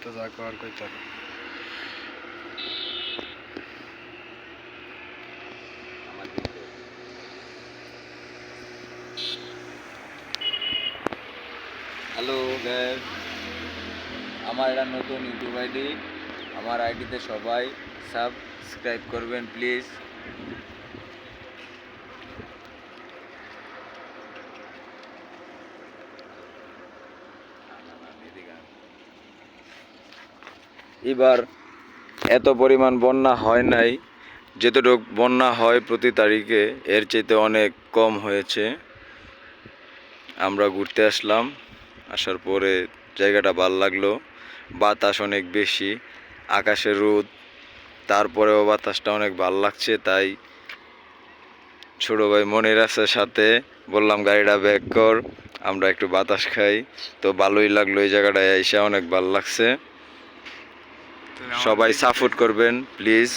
তো যা করার কইতে হবে। হ্যালো গাইস, আমার এটা নতুন ইউটিউব আইডি। আমার আইডিতে সবাই সাবস্ক্রাইব করবেন প্লিজ। এবার এত পরিমাণ বন্যা হয় নাই, যতটুকু বন্যা হয় প্রতি তারিখে এর চাইতে অনেক কম হয়েছে। আমরা ঘুরতে আসলাম, আসার পরে জায়গাটা ভালো লাগলো। বাতাস অনেক বেশি, আকাশে রোদ, তারপরেও বাতাসটা অনেক ভালো লাগছে। তাই ছোট ভাই মনিরাসের সাথে বললাম গাড়িটা ব্যাক কর, আমরা একটু বাতাস খাই। তো ভালোই লাগলো, এই জায়গাটায় এসে অনেক ভালো লাগছে। সবাই সাপোর্ট করবেন প্লিজ।